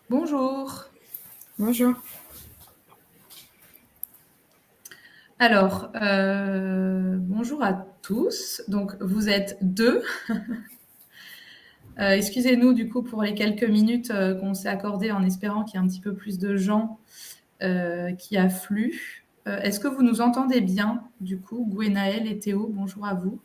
Bonjour. Bonjour. Alors, bonjour à tous. Donc, vous êtes deux. Excusez-nous du coup pour les quelques minutes qu'on s'est accordées en espérant qu'il y ait un petit peu plus de gens qui affluent. Est-ce que vous nous entendez bien du coup, Gwenaël et Théo, bonjour à vous.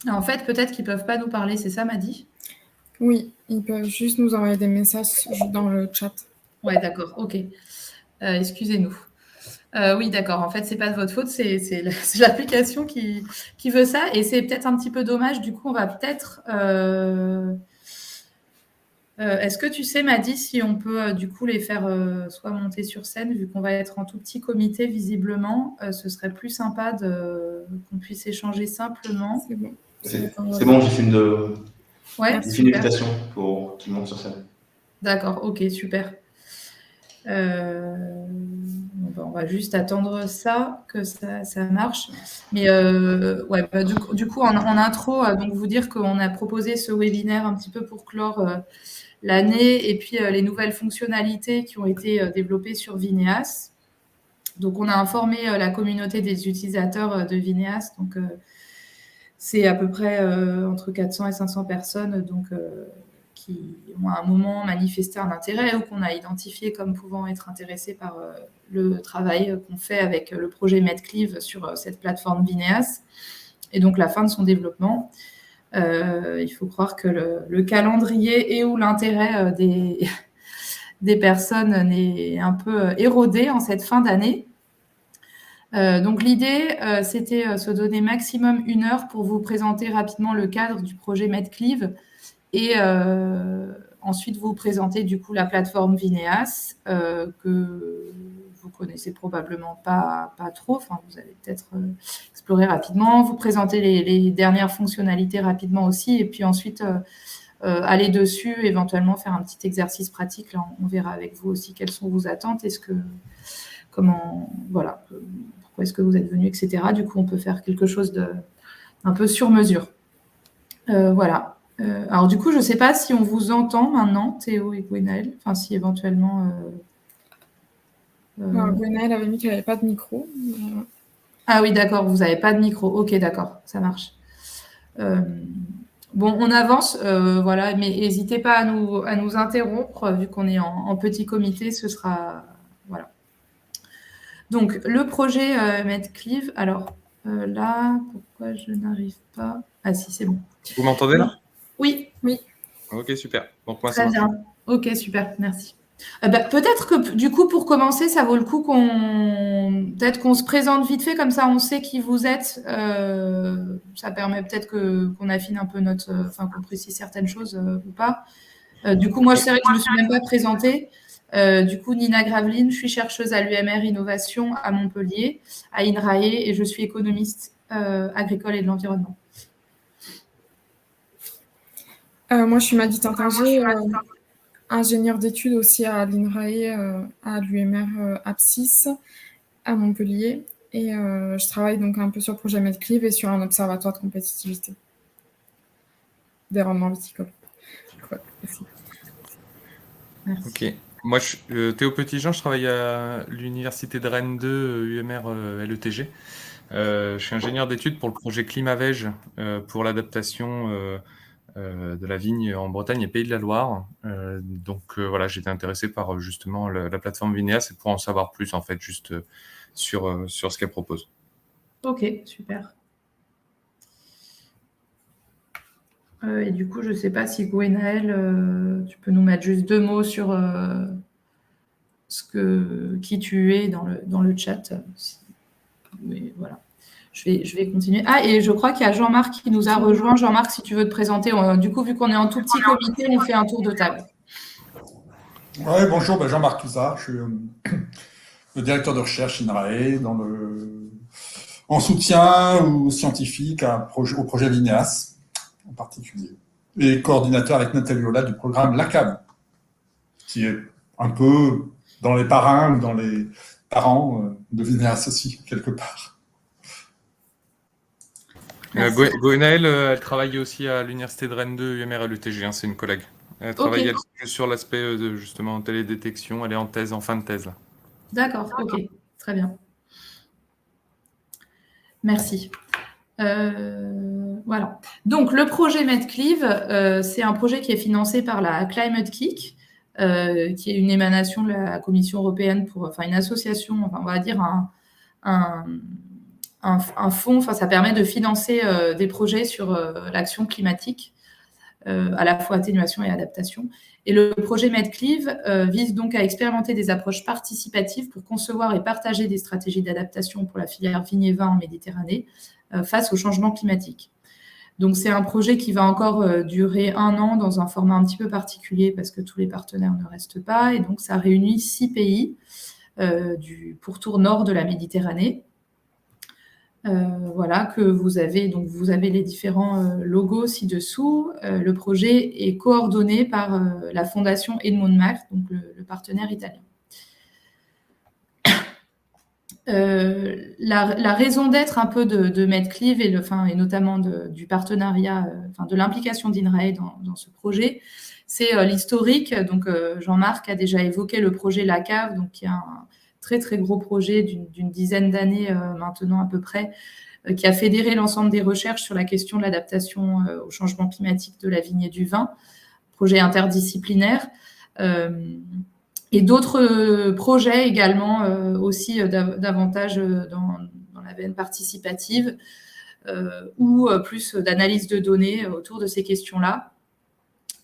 En fait, peut-être qu'ils ne peuvent pas nous parler, c'est ça, Madi? Oui, ils peuvent juste nous envoyer des messages dans le chat. Ouais, d'accord, ok. Excusez-nous. Oui, d'accord. En fait, c'est pas de votre faute, c'est l'application qui veut ça. Et c'est peut-être un petit peu dommage. Du coup, on va peut-être. Est-ce que tu sais, Madi, si on peut du coup les faire soit monter sur scène, vu qu'on va être en tout petit comité visiblement, ce serait plus sympa qu'on puisse échanger simplement. C'est bon. C'est bon, j'ai fait Ouais, une super. invitation pour qu'ils montent sur scène. D'accord, ok, super. On va juste attendre ça, que ça marche. Mais ouais, bah, du coup, en intro, donc vous dire qu'on a proposé ce webinaire un petit peu pour clore l'année et puis les nouvelles fonctionnalités qui ont été développées sur Vineas. Donc, on a informé la communauté des utilisateurs de Vineas. Donc, c'est à peu près entre 400 et 500 personnes donc, qui ont à un moment manifesté un intérêt ou qu'on a identifié comme pouvant être intéressés par le travail qu'on fait avec le projet MedClive sur cette plateforme Vineas et donc la fin de son développement. Il faut croire que le calendrier et ou l'intérêt des personnes est un peu érodé en cette fin d'année. Donc l'idée, c'était se donner maximum 1 heure pour vous présenter rapidement le cadre du projet MedClive et ensuite vous présenter du coup la plateforme Vineas que vous connaissez probablement pas trop. Enfin, vous allez peut-être explorer rapidement, vous présenter les dernières fonctionnalités rapidement aussi et puis ensuite aller dessus, éventuellement faire un petit exercice pratique. Là, on verra avec vous aussi quelles sont vos attentes, voilà, pourquoi est-ce que vous êtes venu, etc. Du coup, on peut faire quelque chose un peu sur mesure. Voilà. Alors du coup, je ne sais pas si on vous entend maintenant, Théo et Gwenaël, enfin si éventuellement... Alors, Gwenaël avait mis qu'elle n'avait pas de micro. Ah oui, d'accord, vous n'avez pas de micro. Ok, d'accord, ça marche. Bon, on avance, voilà, mais n'hésitez pas à nous interrompre, vu qu'on est en petit comité, ce sera... Voilà. Donc, le projet MedClive, alors là, pourquoi je n'arrive pas... Ah si, c'est bon. Vous m'entendez là? Oui. Oui. Ok, super. Donc moi, ça Très marche. bien. Ok, super, merci. Peut-être que du coup, pour commencer, ça vaut le coup peut-être qu'on se présente vite fait, comme ça on sait qui vous êtes. Ça permet peut-être qu'on affine un peu enfin qu'on précise certaines choses ou pas. Du coup, moi, c'est vrai que je me suis même pas présentée. Du coup, Nina Graveline, je suis chercheuse à l'UMR Innovation à Montpellier, à INRAE, et je suis économiste agricole et de l'environnement. Moi, je suis Madi Tintinger, ingénieure d'études aussi à l'INRAE, à l'UMR Apsis, à Montpellier. Et je travaille donc un peu sur le projet MedClive et sur un observatoire de compétitivité des rendements viticoles. Ouais, Merci. Ok. Moi, je suis Théo Petitjean, je travaille à l'Université de Rennes 2, UMR LETG. Je suis ingénieur d'études pour le projet Climavège pour l'adaptation de la vigne en Bretagne et Pays de la Loire. Donc voilà, j'étais intéressé par justement la plateforme Vineas et pour en savoir plus en fait, juste sur ce qu'elle propose. Ok, super. Et du coup, je ne sais pas si Gwenaël, tu peux nous mettre juste 2 mots sur qui tu es dans le chat. Mais voilà. Je vais continuer. Ah, et je crois qu'il y a Jean-Marc qui nous a rejoint. Jean-Marc, si tu veux te présenter. Du coup, vu qu'on est en tout petit comité, on fait un tour de table. Oui, bonjour, Jean-Marc Touzard, je suis le directeur de recherche INRAE en soutien aux scientifiques au projet Vineas en particulier, et coordinateur avec Nathalie Ola du programme LACAB, qui est un peu dans les parrains ou dans les parents de Vineas aussi, quelque part. Merci. Gwenaëlle, elle travaille aussi à l'université de Rennes 2, UMR à l'ETG, hein, c'est une collègue. Elle travaille sur l'aspect de justement télédétection, elle est en thèse, en fin de thèse là. D'accord, ok, très bien. Merci. Voilà. Donc, le projet Medclive, c'est un projet qui est financé par la Climate Kick, qui est une émanation de la Commission européenne une association, on va dire un fonds. Ça permet de financer des projets sur l'action climatique, à la fois atténuation et adaptation. Et le projet Medclive vise donc à expérimenter des approches participatives pour concevoir et partager des stratégies d'adaptation pour la filière vigne et vin en Méditerranée face au changement climatique. Donc, c'est un projet qui va encore durer 1 an dans un format un petit peu particulier parce que tous les partenaires ne restent pas. Et donc, ça réunit 6 pays du pourtour nord de la Méditerranée. Voilà, que vous avez. Donc, vous avez les différents logos ci-dessous. Le projet est coordonné par la Fondation Edmond Mac, donc le partenaire italien. La raison d'être un peu de Medclive et notamment du partenariat, de l'implication d'INRAE dans ce projet, c'est l'historique. Donc, Jean-Marc a déjà évoqué le projet La Cave, donc qui est un très très gros projet d'une dizaine d'années maintenant à peu près, qui a fédéré l'ensemble des recherches sur la question de l'adaptation au changement climatique de la vigne et du vin, projet interdisciplinaire. Et d'autres projets également aussi davantage dans la veine participative ou plus d'analyse de données autour de ces questions-là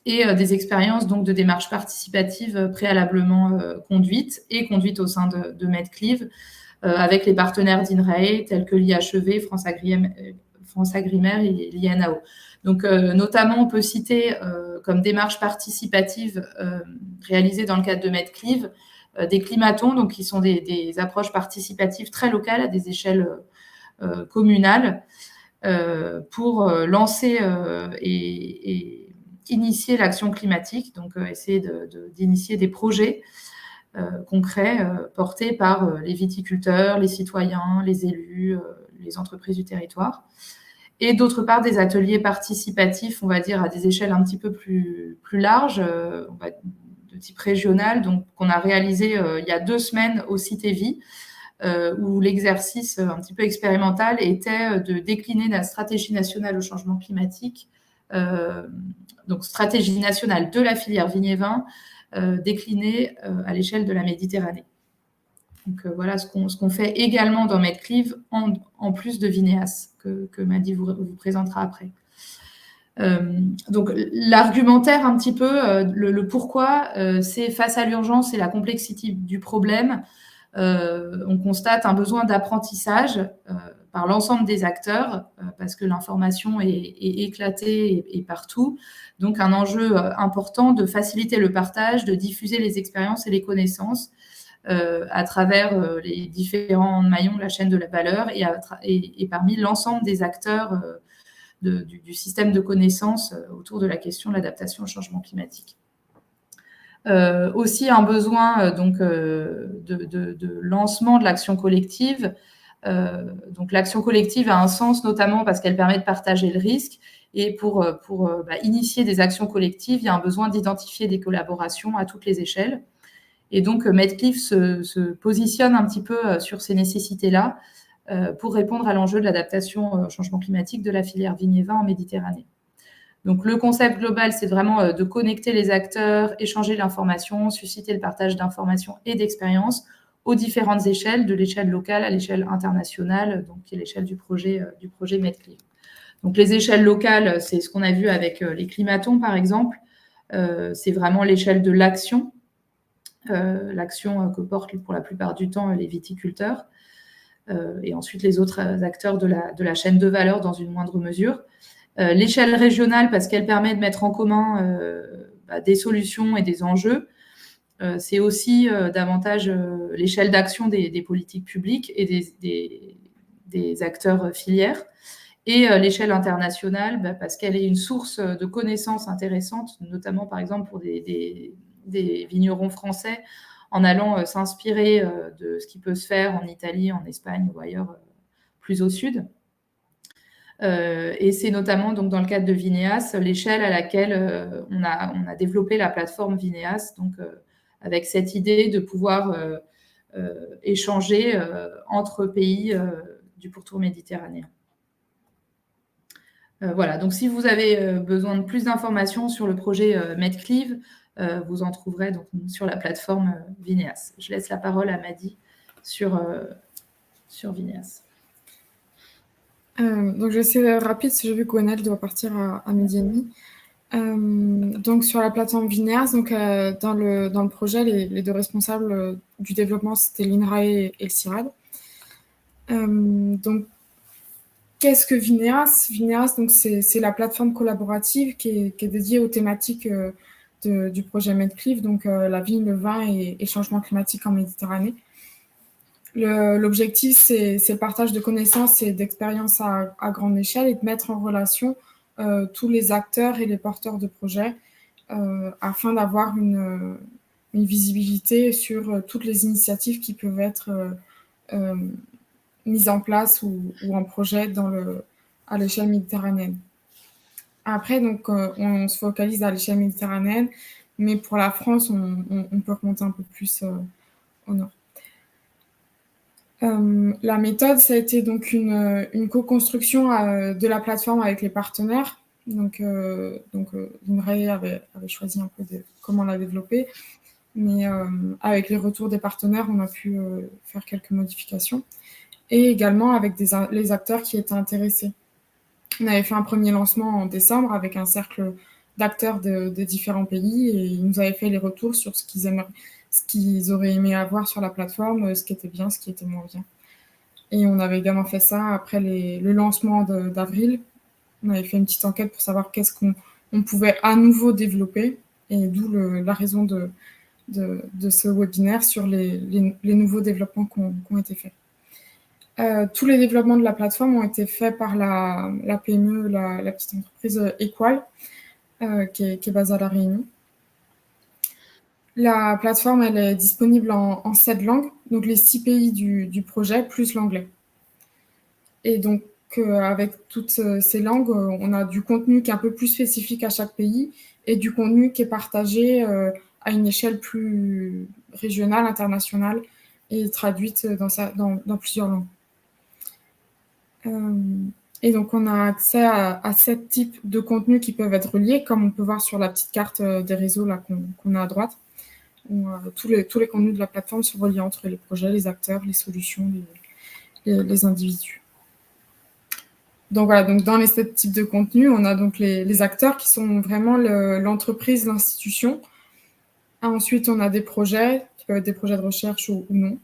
et des expériences donc de démarches participatives préalablement conduites au sein de Medclive avec les partenaires d'INRAE tels que l'IHEV, France Agrimer et l'INAO. Donc, notamment, on peut citer comme démarche participative réalisée dans le cadre de Medclive des climatons, donc qui sont des approches participatives très locales à des échelles communales pour lancer et initier l'action climatique, donc essayer d'initier des projets concrets portés par les viticulteurs, les citoyens, les élus, les entreprises du territoire. Et d'autre part, des ateliers participatifs, on va dire, à des échelles un petit peu plus larges, de type régional, donc qu'on a réalisé il y a 2 semaines au site EVI, où l'exercice un petit peu expérimental était de décliner la stratégie nationale au changement climatique, donc stratégie nationale de la filière vigne et vin, déclinée à l'échelle de la Méditerranée. Donc voilà ce qu'on fait également dans Medclive, en plus de Vineas, que Madi vous présentera après. Donc l'argumentaire un petit peu, le pourquoi, c'est face à l'urgence et la complexité du problème, on constate un besoin d'apprentissage par l'ensemble des acteurs, parce que l'information est éclatée et partout. Donc un enjeu important de faciliter le partage, de diffuser les expériences et les connaissances à travers les différents maillons de la chaîne de la valeur et parmi l'ensemble des acteurs du système de connaissances autour de la question de l'adaptation au changement climatique. Aussi un besoin de lancement de l'action collective. Donc l'action collective a un sens notamment parce qu'elle permet de partager le risque et pour initier des actions collectives, il y a un besoin d'identifier des collaborations à toutes les échelles. Et donc, Medclive se positionne un petit peu sur ces nécessités-là pour répondre à l'enjeu de l'adaptation au changement climatique de la filière vigne et vin en Méditerranée. Donc, le concept global, c'est vraiment de connecter les acteurs, échanger l'information, susciter le partage d'informations et d'expériences aux différentes échelles, de l'échelle locale à l'échelle internationale, donc qui est l'échelle du projet Medclive. Donc, les échelles locales, c'est ce qu'on a vu avec les climatons, par exemple. C'est vraiment l'échelle de l'action. L'action que portent pour la plupart du temps les viticulteurs et ensuite les autres acteurs de la chaîne de valeur dans une moindre mesure. L'échelle régionale parce qu'elle permet de mettre en commun des solutions et des enjeux. C'est aussi davantage l'échelle d'action des politiques publiques et des acteurs filières. Et l'échelle internationale parce qu'elle est une source de connaissances intéressantes, notamment par exemple pour des vignerons français en allant s'inspirer de ce qui peut se faire en Italie, en Espagne ou ailleurs plus au sud. Et c'est notamment donc dans le cadre de Vineas, l'échelle à laquelle on a développé la plateforme Vineas, donc avec cette idée de pouvoir échanger entre pays du pourtour méditerranéen. Voilà, donc si vous avez besoin de plus d'informations sur le projet Medclive, vous en trouverez donc sur la plateforme Vineas. Je laisse la parole à Madi sur Vineas. Donc je vais essayer rapide, parce que j'ai vu que Gwenaël doit partir à midi et demi. Donc sur la plateforme Vineas, donc, dans le projet, les deux responsables du développement, c'était l'INRAE et le CIRAD. Donc qu'est-ce que Vineas? Vineas, donc c'est la plateforme collaborative qui est dédiée aux thématiques du projet Medclive, donc la vigne, le vin et le changement climatique en Méditerranée. L'objectif, c'est le partage de connaissances et d'expériences à grande échelle et de mettre en relation tous les acteurs et les porteurs de projets afin d'avoir une visibilité sur toutes les initiatives qui peuvent être mises en place ou en projet à l'échelle méditerranéenne. Après, donc, on se focalise à l'échelle méditerranéenne, mais pour la France, on peut remonter un peu plus au nord. La méthode, ça a été donc une co-construction de la plateforme avec les partenaires. Donc l'INRAE avait choisi un peu comment la développer, mais avec les retours des partenaires, on a pu faire quelques modifications. Et également avec les acteurs qui étaient intéressés. On avait fait un premier lancement en décembre avec un cercle d'acteurs de différents pays et ils nous avaient fait les retours sur ce qu'ils auraient aimé avoir sur la plateforme, ce qui était bien, ce qui était moins bien. Et on avait également fait ça après le lancement d'avril. On avait fait une petite enquête pour savoir qu'est-ce qu'on pouvait à nouveau développer et d'où la raison de ce webinaire sur les nouveaux développements qui ont été faits. Tous les développements de la plateforme ont été faits par la PME, la petite entreprise Equal, qui est basée à La Réunion. La plateforme, elle est disponible en 7 langues, donc les 6 pays du projet, plus l'anglais. Et donc, avec toutes ces langues, on a du contenu qui est un peu plus spécifique à chaque pays et du contenu qui est partagé à une échelle plus régionale, internationale et traduite dans plusieurs langues. Et donc, on a accès à 7 types de contenus qui peuvent être reliés, comme on peut voir sur la petite carte des réseaux là, qu'on a à droite, où tous les contenus de la plateforme sont reliés entre les projets, les acteurs, les solutions, les individus. Donc voilà, donc dans les 7 types de contenus, on a donc les acteurs qui sont vraiment l'entreprise, l'institution. Ensuite, on a des projets, qui peuvent être des projets de recherche ou non,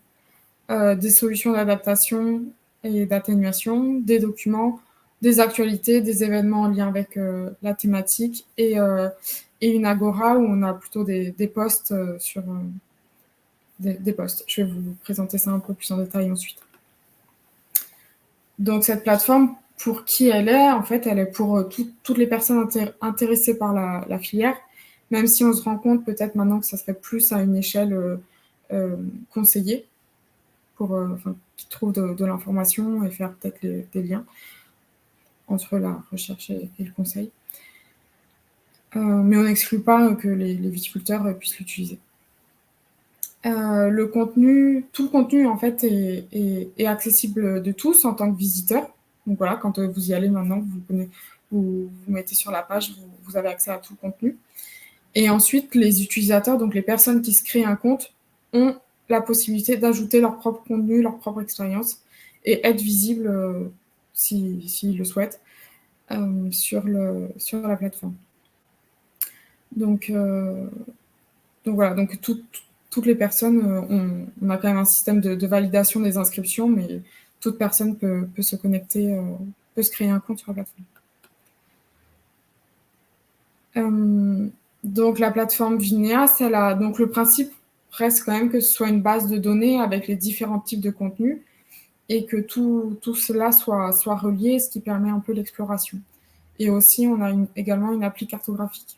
des solutions d'adaptation et d'atténuation, des documents, des actualités, des événements en lien avec la thématique et une agora où on a plutôt des posts sur des posts. Je vais vous présenter ça un peu plus en détail ensuite. Donc cette plateforme, pour qui elle est, en fait, elle est pour toutes les personnes intéressées par la filière, même si on se rend compte peut-être maintenant que ça serait plus à une échelle conseillée, qui trouvent de l'information et faire peut-être des liens entre la recherche et le conseil. Mais on n'exclut pas que les viticulteurs puissent l'utiliser. Tout le contenu en fait est accessible de tous en tant que visiteur. Donc voilà, quand vous y allez maintenant, vous mettez sur la page, vous avez accès à tout le contenu. Et ensuite, les utilisateurs, donc les personnes qui se créent un compte, ont la possibilité d'ajouter leur propre contenu, leur propre expérience et être visibles, s'ils le souhaitent, sur la plateforme. Donc voilà, donc toutes les personnes, on a quand même un système de validation des inscriptions, mais toute personne peut se connecter, peut se créer un compte sur la plateforme. Donc la plateforme Vineas, donc le principe reste quand même que ce soit une base de données avec les différents types de contenus et que tout cela soit relié, ce qui permet un peu l'exploration. Et aussi, on a également une appli cartographique.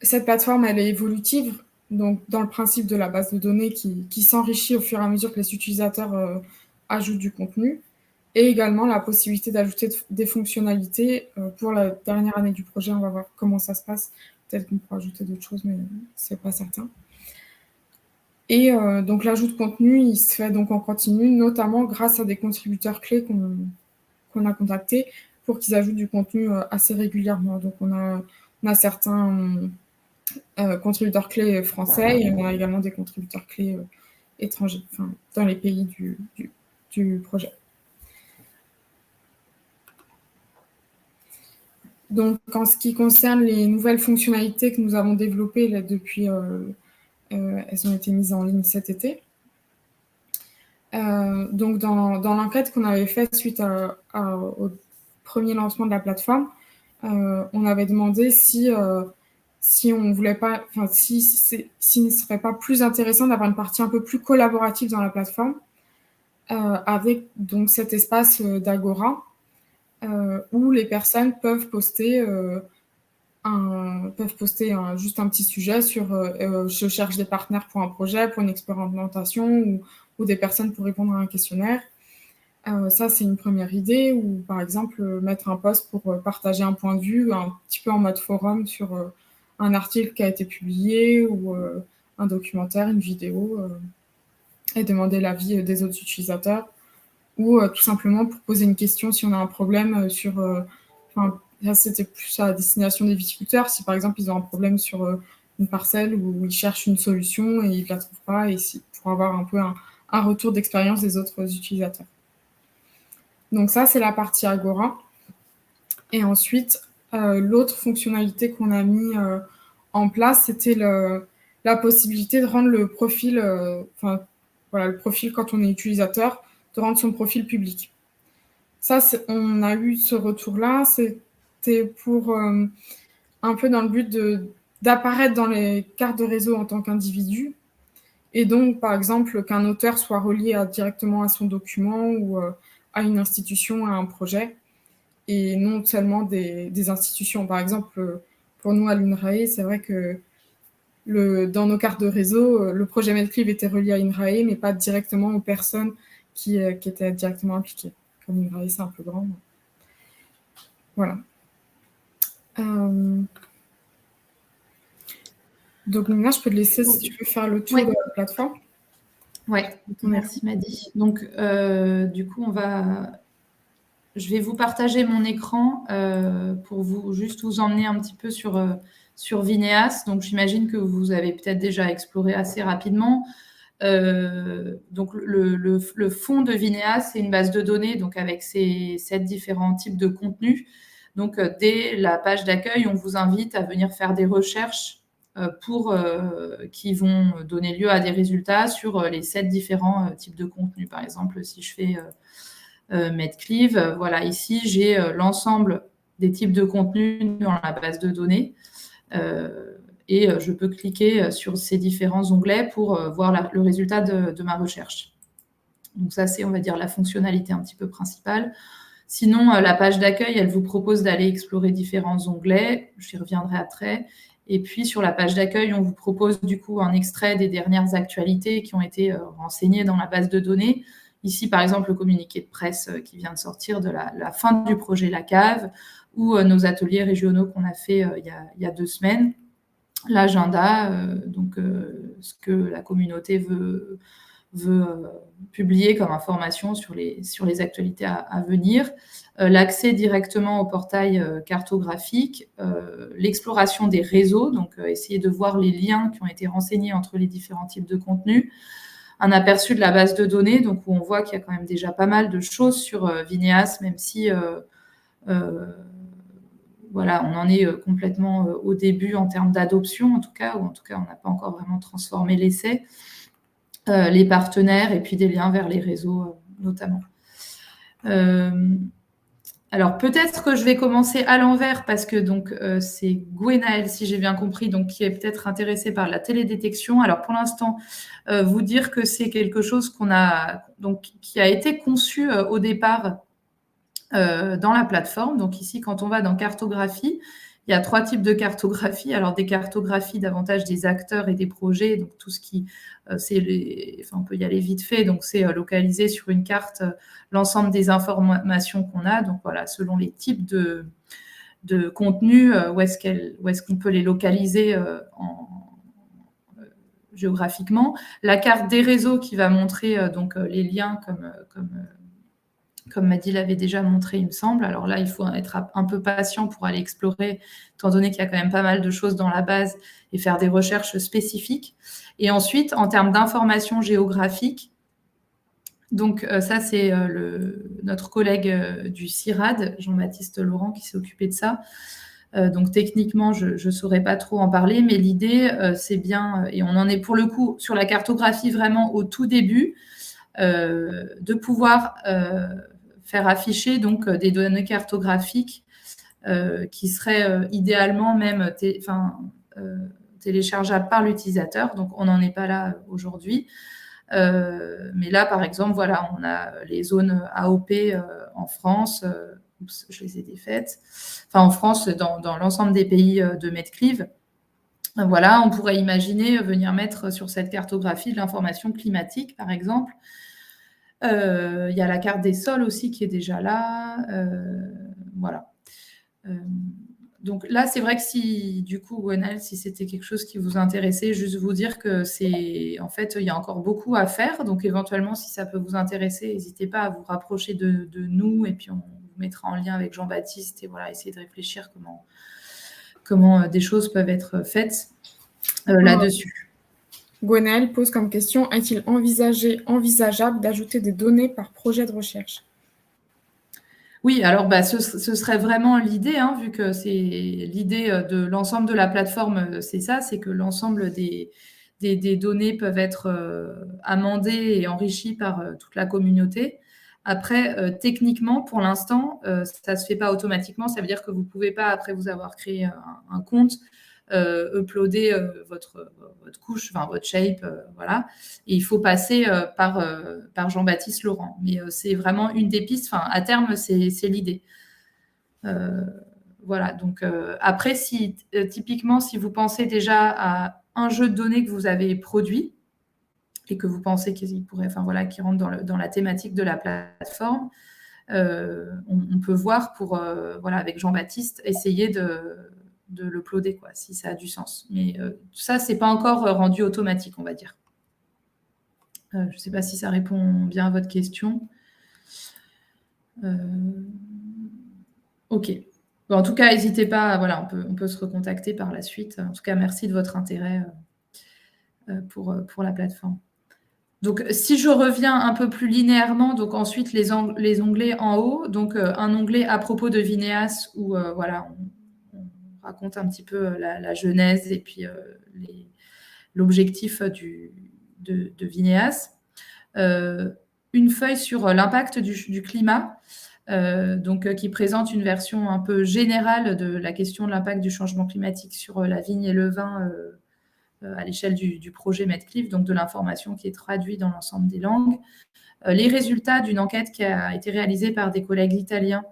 Cette plateforme, elle est évolutive, donc dans le principe de la base de données qui s'enrichit au fur et à mesure que les utilisateurs ajoutent du contenu. et également la possibilité d'ajouter des fonctionnalités. Pour la dernière année du projet, on va voir comment ça se passe. Peut-être qu'on pourra ajouter d'autres choses, mais c'est pas certain. Et donc l'ajout de contenu, il se fait donc en continu, notamment grâce à des contributeurs clés qu'on a contactés pour qu'ils ajoutent du contenu assez régulièrement. Donc on a certains contributeurs clés français et on a également des contributeurs clés étrangers, enfin, dans les pays du projet. Donc, en ce qui concerne les nouvelles fonctionnalités que nous avons développées là, depuis, elles ont été mises en ligne cet été. Donc, dans l'enquête qu'on avait faite suite au premier lancement de la plateforme, on avait demandé si on voulait pas, enfin, s'il ne serait pas plus intéressant d'avoir une partie un peu plus collaborative dans la plateforme, avec donc cet espace d'Agora, où les personnes peuvent poster juste un petit sujet sur je cherche des partenaires pour un projet, pour une expérimentation, ou des personnes pour répondre à un questionnaire. Ça, c'est une première idée, ou par exemple mettre un post pour partager un point de vue, un petit peu en mode forum sur un article qui a été publié, ou un documentaire, une vidéo, et demander l'avis des autres utilisateurs, ou tout simplement pour poser une question si on a un problème sur... là, c'était plus à destination des viticulteurs, si par exemple ils ont un problème sur une parcelle où ils cherchent une solution et ils ne la trouvent pas, et pour avoir un peu un retour d'expérience des autres utilisateurs. Donc ça, c'est la partie Agora. Et ensuite, l'autre fonctionnalité qu'on a mis en place, c'était la possibilité de rendre le profil, le profil quand on est utilisateur, de rendre son profil public. Ça, on a eu ce retour-là, c'était pour un peu dans le but d'apparaître dans les cartes de réseau en tant qu'individu, et donc, par exemple, qu'un auteur soit relié directement à son document ou à une institution, à un projet, et non seulement des institutions. Par exemple, pour nous à l'INRAE, c'est vrai que dans nos cartes de réseau, le projet Medclive était relié à l'INRAE, mais pas directement aux personnes qui étaient directement impliquées. Comme l'INRAE, c'est un peu grand. Voilà. Donc, Nina, je peux te laisser si tu veux faire le tour de la plateforme. Oui, merci Madi. Donc, du coup, je vais vous partager mon écran pour juste vous emmener un petit peu sur Vineas. Donc, j'imagine que vous avez peut-être déjà exploré assez rapidement. Donc, le fond de Vineas, c'est une base de données donc avec ces 7 différents types de contenus. Donc, dès la page d'accueil, on vous invite à venir faire des recherches qui vont donner lieu à des résultats sur les 7 différents types de contenus. Par exemple, si je fais Medclive, voilà, ici, j'ai l'ensemble des types de contenus dans la base de données. Et je peux cliquer sur ces différents onglets pour voir le résultat de ma recherche. Donc ça, c'est, on va dire, la fonctionnalité un petit peu principale. Sinon, la page d'accueil, elle vous propose d'aller explorer différents onglets. J'y reviendrai après. Et puis, sur la page d'accueil, on vous propose du coup un extrait des dernières actualités qui ont été renseignées dans la base de données. Ici, par exemple, le communiqué de presse qui vient de sortir de la fin du projet La Cave, ou nos ateliers régionaux qu'on a fait il y a 2 semaines. L'agenda, ce que la communauté veut publier comme information sur les actualités à venir, l'accès directement au portail cartographique, l'exploration des réseaux, donc essayer de voir les liens qui ont été renseignés entre les différents types de contenus, un aperçu de la base de données, donc où on voit qu'il y a quand même déjà pas mal de choses sur Vineas, même si voilà, on en est complètement au début en termes d'adoption, en tout cas, ou en tout cas, on n'a pas encore vraiment transformé l'essai. Les partenaires et puis des liens vers les réseaux, notamment. Alors, peut-être que je vais commencer à l'envers parce que donc c'est Gwenaël, si j'ai bien compris, donc qui est peut-être intéressé par la télédétection. Alors, pour l'instant, vous dire que c'est quelque chose qui a été conçu au départ dans la plateforme. Donc ici, quand on va dans cartographie, Il y a 3 types de cartographie. Alors, des cartographies davantage des acteurs et des projets, donc tout ce qui, on peut y aller vite fait, donc c'est localiser sur une carte l'ensemble des informations qu'on a. Donc voilà, selon les types de contenu, où est-ce qu'on peut les localiser géographiquement. La carte des réseaux qui va montrer les liens comme Maddy l'avait déjà montré, il me semble. Alors là, il faut être un peu patient pour aller explorer, étant donné qu'il y a quand même pas mal de choses dans la base et faire des recherches spécifiques. Et ensuite, en termes d'informations géographiques, donc ça, c'est notre collègue du CIRAD, Jean-Baptiste Laurent, qui s'est occupé de ça. Donc techniquement, je ne saurais pas trop en parler, mais l'idée, c'est bien, et on en est pour le coup sur la cartographie vraiment au tout début, de pouvoir faire afficher donc des données cartographiques qui seraient idéalement même téléchargeables par l'utilisateur. Donc on n'en est pas là aujourd'hui. Mais là, par exemple, voilà, on a les zones AOP en France. Oups, je les ai défaites. Enfin, en France, dans l'ensemble des pays de Medclive. Voilà, on pourrait imaginer venir mettre sur cette cartographie de l'information climatique, par exemple. Il y a la carte des sols aussi qui est déjà là. Voilà. Donc là, c'est vrai que si, du coup, Gwenaëlle, si c'était quelque chose qui vous intéressait, juste vous dire que en fait, il y a encore beaucoup à faire. Donc éventuellement, si ça peut vous intéresser, n'hésitez pas à vous rapprocher de nous et puis on vous mettra en lien avec Jean-Baptiste et voilà, essayer de réfléchir comment des choses peuvent être faites là-dessus. Gwenaëlle pose comme question, est-il envisageable d'ajouter des données par projet de recherche? Oui, alors ce serait vraiment l'idée, vu que c'est l'idée de l'ensemble de la plateforme, c'est ça, c'est que l'ensemble des données peuvent être amendées et enrichies par toute la communauté. Après, techniquement, pour l'instant, ça ne se fait pas automatiquement. Ça veut dire que vous ne pouvez pas, après vous avoir créé un compte, uploader votre couche, enfin votre shape, voilà. Et il faut passer par Jean-Baptiste Laurent. Mais c'est vraiment une des pistes. Enfin, à terme, c'est l'idée. Voilà. Donc après, typiquement, si vous pensez déjà à un jeu de données que vous avez produit et que vous pensez qu'il pourrait, qui rentre dans la thématique de la plateforme, on peut voir pour, avec Jean-Baptiste, essayer de l'uploader, si ça a du sens. Mais tout ça, c'est pas encore rendu automatique, on va dire. Je ne sais pas si ça répond bien à votre question. Ok. Bon, en tout cas, n'hésitez pas, on peut se recontacter par la suite. En tout cas, merci de votre intérêt pour la plateforme. Donc, si je reviens un peu plus linéairement, donc ensuite les onglets en haut, donc un onglet à propos de Vineas où on raconte un petit peu la genèse et puis l'objectif de Vineas. Une feuille sur l'impact du climat, qui présente une version un peu générale de la question de l'impact du changement climatique sur la vigne et le vin à l'échelle du projet Medclive, donc de l'information qui est traduite dans l'ensemble des langues. Les résultats d'une enquête qui a été réalisée par des collègues italiens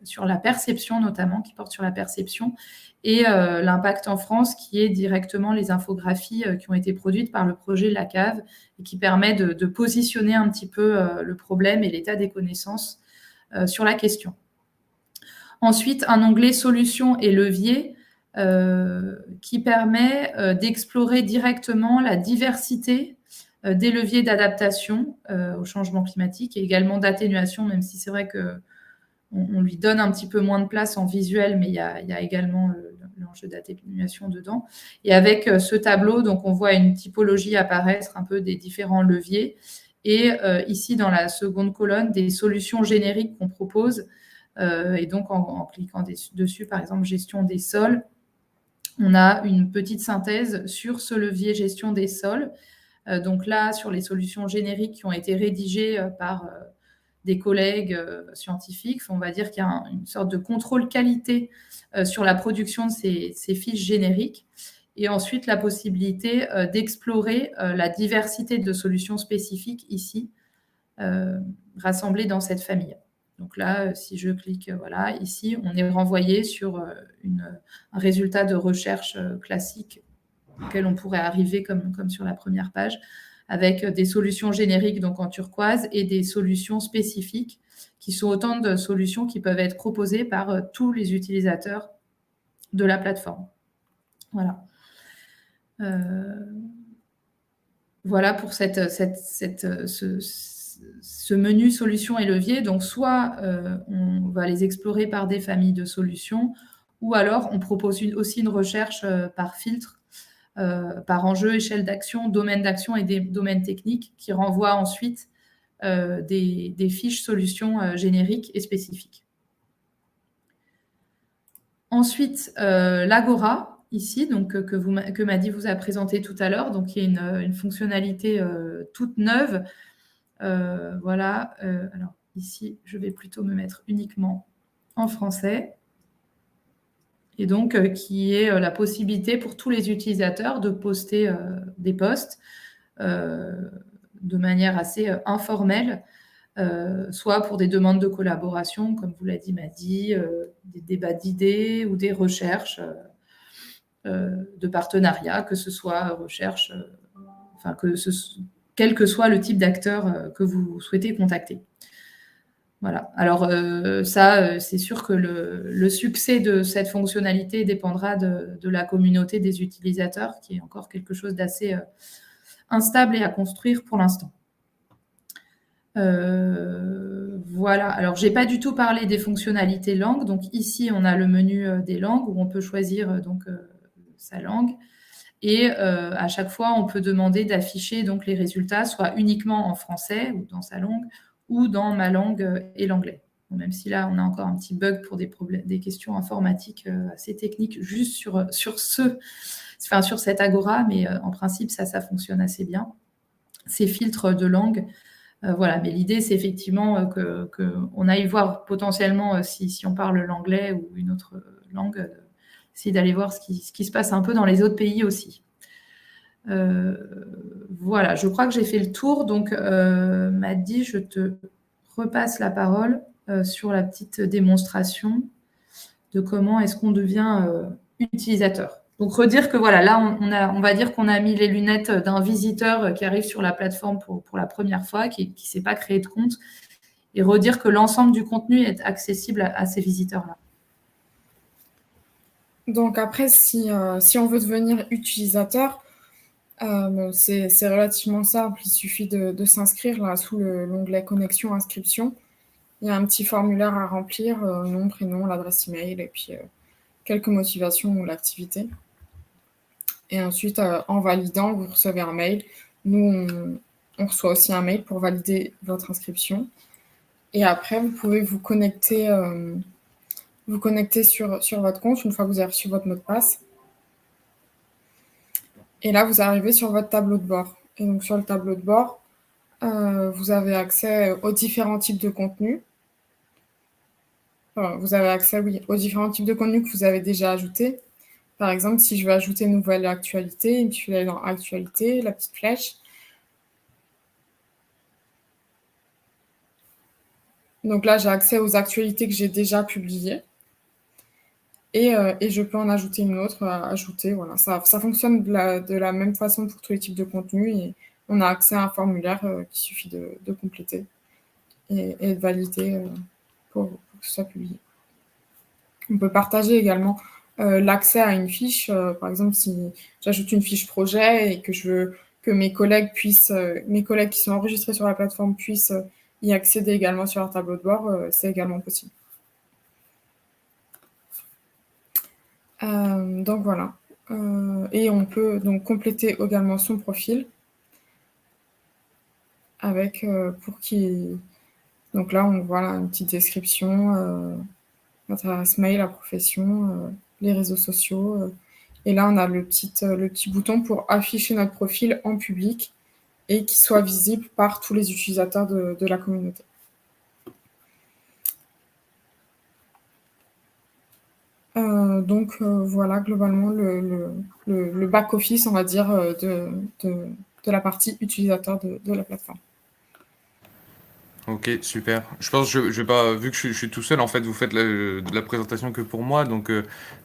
sur la perception notamment, qui porte sur la perception, et l'impact en France, qui est directement les infographies qui ont été produites par le projet La Cave et qui permet de positionner un petit peu le problème et l'état des connaissances sur la question. Ensuite, un onglet solutions et leviers qui permet d'explorer directement la diversité des leviers d'adaptation au changement climatique et également d'atténuation, même si c'est vrai qu'on lui donne un petit peu moins de place en visuel, mais il y a également l'enjeu d'atténuation dedans. Et avec ce tableau, donc on voit une typologie apparaître un peu des différents leviers. Et ici, dans la seconde colonne, des solutions génériques qu'on propose. Et donc, en cliquant dessus, par exemple, gestion des sols, on a une petite synthèse sur ce levier gestion des sols. Donc là, sur les solutions génériques qui ont été rédigées par des collègues scientifiques, on va dire qu'il y a une sorte de contrôle qualité sur la production de ces fiches génériques. Et ensuite, la possibilité d'explorer la diversité de solutions spécifiques ici, rassemblées dans cette famille. Donc là, si je clique, voilà, ici, on est renvoyé sur un résultat de recherche classique auquel on pourrait arriver comme sur la première page, avec des solutions génériques, donc en turquoise, et des solutions spécifiques, qui sont autant de solutions qui peuvent être proposées par tous les utilisateurs de la plateforme. Voilà. Voilà pour ce menu solutions et leviers. Donc, soit on va les explorer par des familles de solutions, ou alors on propose aussi une recherche par filtre, par enjeu, échelle d'action, domaine d'action et des domaines techniques qui renvoient ensuite des fiches solutions génériques et spécifiques. Ensuite, l'Agora, ici, donc, que Madi vous a présenté tout à l'heure, donc qui est une fonctionnalité toute neuve. Voilà. Alors, ici, je vais plutôt me mettre uniquement en français. Et donc, qui est la possibilité pour tous les utilisateurs de poster des posts de manière assez informelle, soit pour des demandes de collaboration, comme vous l'a dit Madi, des débats d'idées ou des recherches de partenariat, que ce soit recherche, quel que soit le type d'acteur que vous souhaitez contacter. Voilà. Alors ça, c'est sûr que le succès de cette fonctionnalité dépendra de la communauté des utilisateurs, qui est encore quelque chose d'assez instable et à construire pour l'instant. Voilà. Alors, j'ai pas du tout parlé des fonctionnalités langue. Donc ici, on a le menu des langues où on peut choisir sa langue. Et à chaque fois, on peut demander d'afficher donc les résultats soit uniquement en français ou dans sa langue, ou dans ma langue et l'anglais. Bon, même si là, on a encore un petit bug pour des questions informatiques assez techniques juste sur cette Agora, mais en principe, ça fonctionne assez bien. Ces filtres de langue, voilà. Mais l'idée, c'est effectivement qu'on aille voir potentiellement si on parle l'anglais ou une autre langue, essayer d'aller voir ce qui se passe un peu dans les autres pays aussi. Voilà, je crois que j'ai fait le tour. Donc, Madi, je te repasse la parole sur la petite démonstration de comment est-ce qu'on devient utilisateur. Donc, redire que voilà, là, on va dire qu'on a mis les lunettes d'un visiteur qui arrive sur la plateforme pour la première fois, qui ne s'est pas créé de compte, et redire que l'ensemble du contenu est accessible à ces visiteurs-là. Donc après, si on veut devenir utilisateur, c'est relativement simple. Il suffit de s'inscrire là sous l'onglet connexion inscription. Il y a un petit formulaire à remplir, nom, prénom, l'adresse email et puis quelques motivations ou l'activité. Et ensuite, en validant, vous recevez un mail. Nous, on reçoit aussi un mail pour valider votre inscription. Et après, vous pouvez vous connecter sur votre compte une fois que vous avez reçu votre mot de passe. Et là, vous arrivez sur votre tableau de bord. Et donc, sur le tableau de bord, vous avez accès aux différents types de contenus. Vous avez accès, oui, aux différents types de contenus que vous avez déjà ajoutés. Par exemple, si je veux ajouter une nouvelle actualité, je vais aller dans Actualité, la petite flèche. Donc là, j'ai accès aux actualités que j'ai déjà publiées. Et je peux en ajouter une autre, ajouter, voilà. Ça fonctionne de la même façon pour tous les types de contenus. Et on a accès à un formulaire qu'il suffit de compléter et de valider pour que ce soit publié. On peut partager également l'accès à une fiche. Par exemple, si j'ajoute une fiche projet et que je veux que mes collègues qui sont enregistrés sur la plateforme puissent y accéder également sur leur tableau de bord, c'est également possible. Donc voilà. Et on peut donc compléter également son profil avec donc là, on voit une petite description, notre adresse mail, la profession, les réseaux sociaux. Et là, on a le petit bouton pour afficher notre profil en public et qu'il soit visible par tous les utilisateurs de la communauté. Donc voilà globalement le back-office, on va dire, de la partie utilisateur de la plateforme. Ok, super. Je pense que je vais pas, vu que je suis tout seul, en fait, vous faites la présentation que pour moi, donc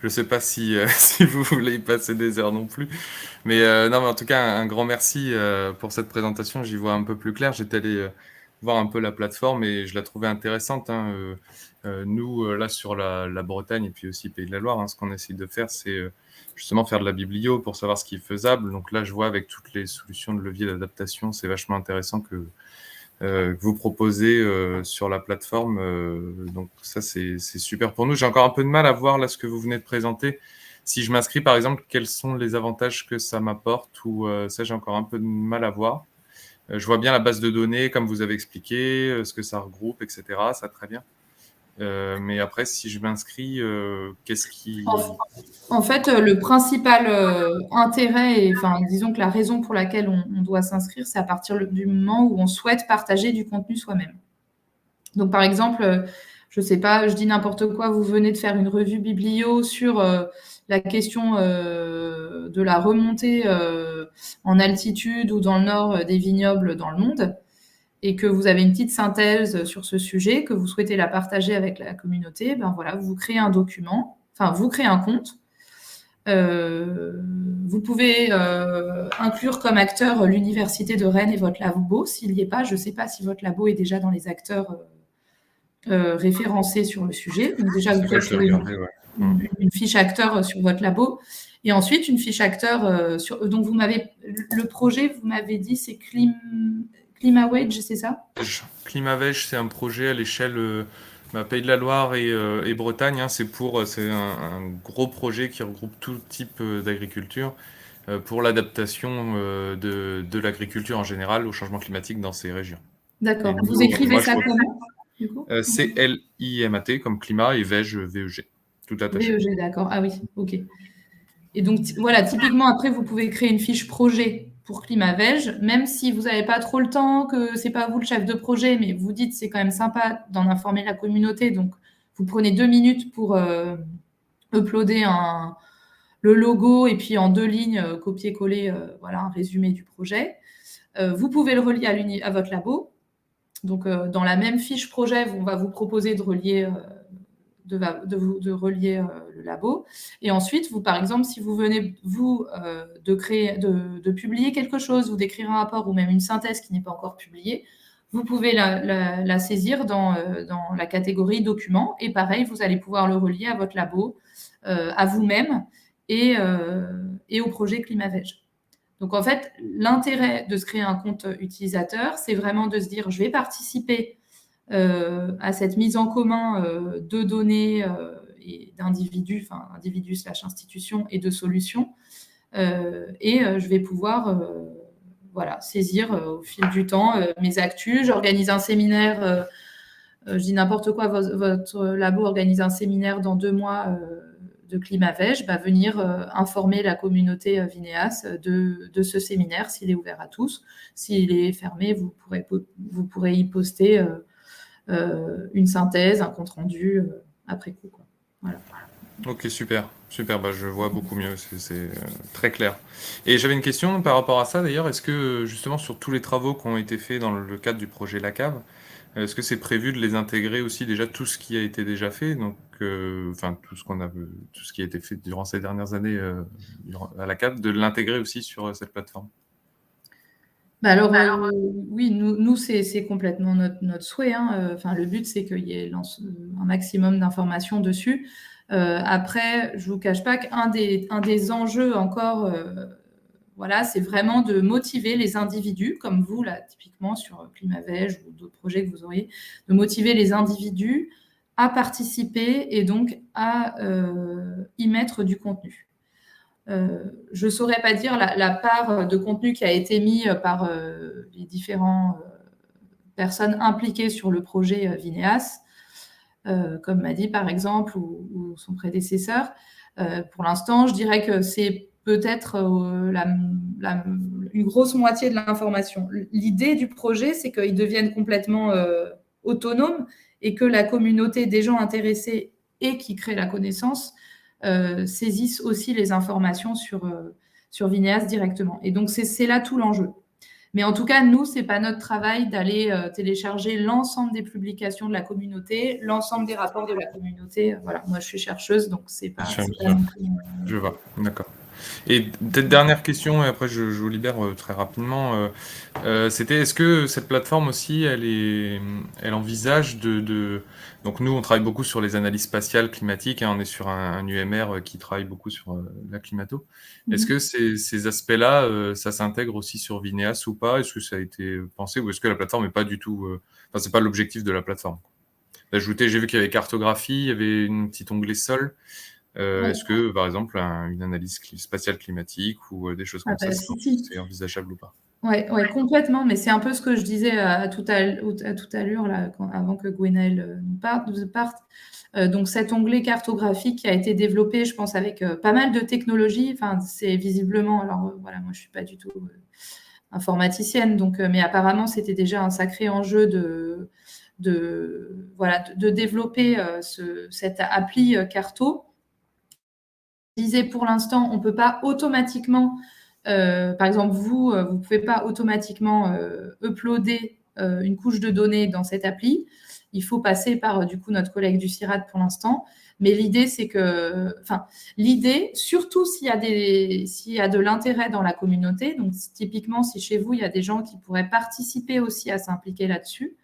je sais pas si, si vous voulez y passer des heures non plus. Mais non, mais en tout cas, un grand merci pour cette présentation. J'y vois un peu plus clair. J'étais allé voir un peu la plateforme et je la trouvais intéressante, hein. Nous, là, sur la Bretagne et puis aussi Pays de la Loire, hein, ce qu'on essaye de faire, c'est justement faire de la biblio pour savoir ce qui est faisable. Donc là, je vois avec toutes les solutions de levier d'adaptation, c'est vachement intéressant que vous proposez sur la plateforme. Donc ça, c'est super pour nous. J'ai encore un peu de mal à voir là ce que vous venez de présenter. Si je m'inscris, par exemple, quels sont les avantages que ça m'apporte ou ça, j'ai encore un peu de mal à voir. Je vois bien la base de données, comme vous avez expliqué, ce que ça regroupe, etc. Ça, très bien. Mais après, si je m'inscris, qu'est-ce qui... En fait, le principal intérêt, enfin, disons que la raison pour laquelle on doit s'inscrire, c'est à partir du moment où on souhaite partager du contenu soi-même. Donc, par exemple, je ne sais pas, je dis n'importe quoi, vous venez de faire une revue biblio sur la question de la remontée en altitude ou dans le nord des vignobles dans le monde, et que vous avez une petite synthèse sur ce sujet, que vous souhaitez la partager avec la communauté, ben voilà, vous créez un document, enfin, vous créez un compte. Vous pouvez inclure comme acteur l'Université de Rennes et votre labo. S'il n'y est pas, je ne sais pas si votre labo est déjà dans les acteurs référencés sur le sujet. Donc déjà, vous pouvez trouver une fiche acteur sur votre labo. Et ensuite, une fiche acteur sur... Donc, le projet, vous m'avez dit, c'est Climawage, c'est ça? Climavège, c'est un projet à l'échelle Pays de la Loire et Bretagne. Hein. C'est un gros projet qui regroupe tout type d'agriculture pour l'adaptation de l'agriculture en général au changement climatique dans ces régions. D'accord. Vous écrivez ça comment, du coup? CLIMAT comme climat et VEG, VEG. Tout attaché. VEG, d'accord. Ah oui, ok. Et donc, voilà, typiquement, après, vous pouvez créer une fiche projet pour Climavège, même si vous n'avez pas trop le temps, que c'est pas vous le chef de projet, mais vous dites c'est quand même sympa d'en informer la communauté. Donc, vous prenez 2 minutes pour uploader le logo et puis en 2 lignes, copier-coller voilà, un résumé du projet. Vous pouvez le relier à votre labo. Donc, dans la même fiche projet, on va vous proposer de relier de relier le labo. Et ensuite, vous, par exemple, si vous venez, vous, de publier quelque chose ou d'écrire un rapport ou même une synthèse qui n'est pas encore publiée, vous pouvez la saisir dans la catégorie documents. Et pareil, vous allez pouvoir le relier à votre labo, à vous-même et au projet Climavège. Donc, en fait, l'intérêt de se créer un compte utilisateur, c'est vraiment de se dire, je vais participer à cette mise en commun de données et d'individus, enfin individus/institutions et de solutions. Et je vais pouvoir voilà, saisir au fil du temps mes actus. J'organise un séminaire, je dis n'importe quoi, votre labo organise un séminaire dans 2 mois de Climavège, venir informer la communauté Vineas de ce séminaire, s'il est ouvert à tous. S'il est fermé, vous pourrez y poster une synthèse, un compte-rendu après coup. Quoi. Voilà. Ok, super. Super, je vois beaucoup mieux, c'est très clair. Et j'avais une question par rapport à ça d'ailleurs. Est-ce que justement sur tous les travaux qui ont été faits dans le cadre du projet La Cave, est-ce que c'est prévu de les intégrer aussi déjà tout ce qui a été déjà fait, donc enfin tout ce qui a été fait durant ces dernières années à La Cave, de l'intégrer aussi sur cette plateforme? Alors, oui, nous c'est complètement notre souhait. Hein. Enfin, le but, c'est qu'il y ait un maximum d'informations dessus. Après, je ne vous cache pas qu'un des enjeux encore, voilà, c'est vraiment de motiver les individus, comme vous, là, typiquement sur Climavège ou d'autres projets que vous auriez, de motiver les individus à participer et donc à y mettre du contenu. Je ne saurais pas dire la part de contenu qui a été mis par les différentes personnes impliquées sur le projet Vineas, comme m'a dit par exemple, ou son prédécesseur. Pour l'instant, je dirais que c'est peut-être une grosse moitié de l'information. L'idée du projet, c'est qu'il devienne complètement autonome et que la communauté des gens intéressés et qui créent la connaissance saisissent aussi les informations sur Vineas directement. Et donc, c'est là tout l'enjeu. Mais en tout cas, nous, c'est pas notre travail d'aller télécharger l'ensemble des publications de la communauté, l'ensemble des rapports de la communauté. Voilà, moi, je suis chercheuse, donc c'est pas non plus... Je vois, d'accord. Et peut-être dernière question, et après je vous libère très rapidement. C'était, est-ce que cette plateforme aussi, elle envisage Donc nous, on travaille beaucoup sur les analyses spatiales climatiques, hein, on est sur un UMR qui travaille beaucoup sur la climato. Est-ce que ces aspects-là, ça s'intègre aussi sur Vineas ou pas? Est-ce que ça a été pensé, ou est-ce que la plateforme n'est pas du tout... Enfin, c'est pas l'objectif de la plateforme. J'ai vu qu'il y avait cartographie, il y avait un petit onglet sol. Est-ce que, par exemple, une analyse spatiale climatique ou des choses comme ça, c'est envisageable ou pas? Ouais, complètement, mais c'est un peu ce que je disais à toute allure, là, avant que Gwenaëlle nous parte. Donc cet onglet cartographique qui a été développé, je pense, avec pas mal de technologies. Enfin, c'est visiblement, alors voilà, moi je suis pas du tout informaticienne, donc, mais apparemment c'était déjà un sacré enjeu de développer cette appli Carto. Je disais, pour l'instant, on ne peut pas automatiquement, par exemple, vous ne pouvez pas automatiquement uploader une couche de données dans cette appli. Il faut passer par, du coup, notre collègue du CIRAD pour l'instant. Mais l'idée, c'est que, surtout s'il y a de l'intérêt dans la communauté, donc typiquement, si chez vous, il y a des gens qui pourraient participer aussi à s'impliquer là-dessus,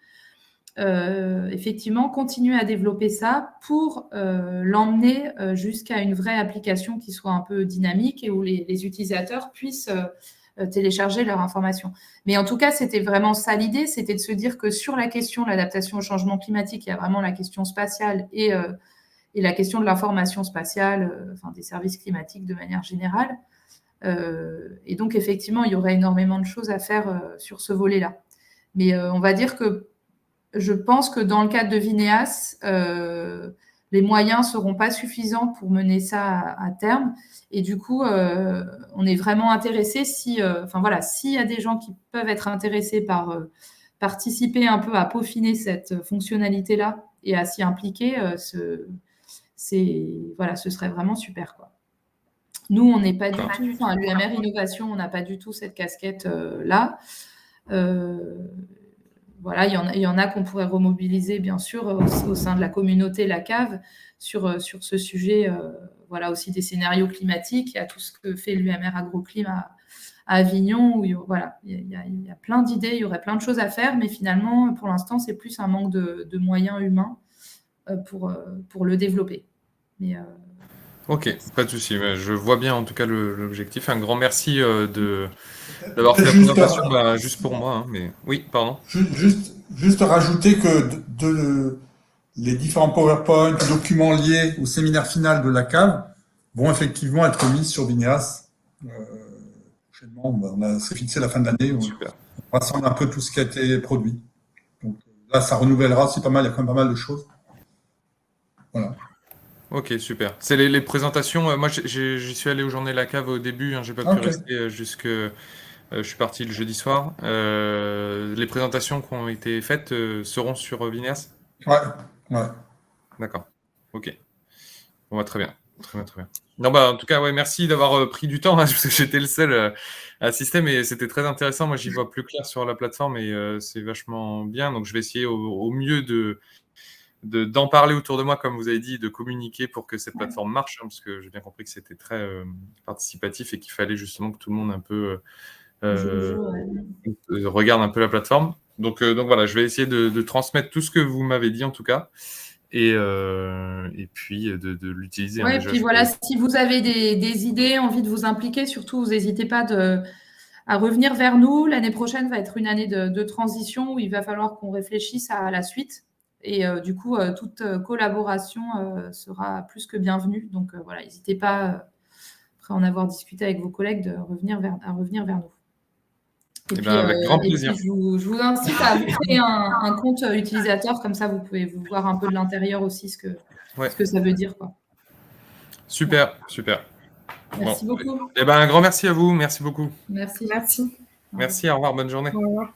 effectivement, continuer à développer ça pour l'emmener jusqu'à une vraie application qui soit un peu dynamique et où les utilisateurs puissent télécharger leurs informations. Mais en tout cas, c'était vraiment ça l'idée, c'était de se dire que sur la question de l'adaptation au changement climatique, il y a vraiment la question spatiale et la question de l'information spatiale, des services climatiques de manière générale. Et donc, effectivement, il y aurait énormément de choses à faire sur ce volet-là. Mais on va dire que je pense que dans le cadre de Vineas, les moyens ne seront pas suffisants pour mener ça à terme. Et du coup, on est vraiment intéressé s'il y a des gens qui peuvent être intéressés par participer un peu à peaufiner cette fonctionnalité-là et à s'y impliquer, ce serait vraiment super, quoi. Nous, on n'est pas du tout, l'UMR Innovation, on n'a pas du tout cette casquette-là. Voilà, il y en a qu'on pourrait remobiliser, bien sûr, au sein de la communauté La Cave sur ce sujet, aussi des scénarios climatiques. Il y a tout ce que fait l'UMR Agroclim à Avignon, où il y a plein d'idées, il y aurait plein de choses à faire, mais finalement, pour l'instant, c'est plus un manque de moyens humains pour le développer. Mais, ok, pas de souci. Je vois bien en tout cas l'objectif. Un grand merci d'avoir fait la présentation juste pour moi. Hein, mais oui, pardon. Juste rajouter que les différents PowerPoint, documents liés au séminaire final de la cave vont effectivement être mis sur Vineas. Prochainement, c'est fixé la fin de l'année. On rassemble un peu tout ce qui a été produit. Donc là, ça renouvellera aussi pas mal. Il y a quand même pas mal de choses. Voilà. Ok, super. C'est les présentations. Moi, j'y suis allé aux Journées La Cave au début. Hein, j'ai pas pu rester jusque. Je suis parti le jeudi soir. Les présentations qui ont été faites seront sur Vineas? Ouais. D'accord. Ok. Bon, très bien. Très bien. Non, en tout cas, merci d'avoir pris du temps, hein, parce que j'étais le seul à assister, mais c'était très intéressant. Moi, j'y vois plus clair sur la plateforme et c'est vachement bien. Donc, je vais essayer au mieux d'en parler autour de moi, comme vous avez dit, de communiquer pour que cette plateforme marche, hein, parce que j'ai bien compris que c'était très participatif et qu'il fallait justement que tout le monde un peu regarde un peu la plateforme. Donc voilà, je vais essayer de transmettre tout ce que vous m'avez dit en tout cas, et puis de l'utiliser. Ouais, et puis voilà, si vous avez des idées, envie de vous impliquer, surtout, vous n'hésitez pas à revenir vers nous. L'année prochaine va être une année de transition où il va falloir qu'on réfléchisse à la suite. Et du coup, toute collaboration sera plus que bienvenue. Donc voilà, n'hésitez pas, après en avoir discuté avec vos collègues, à revenir vers nous. Et puis, avec grand plaisir. Je vous incite à vous créer un compte utilisateur, comme ça vous pouvez vous voir un peu de l'intérieur aussi ce que ça veut dire, quoi. Super. Merci beaucoup. Un grand merci à vous, merci beaucoup. Merci. Merci, au revoir, bonne journée. Au revoir.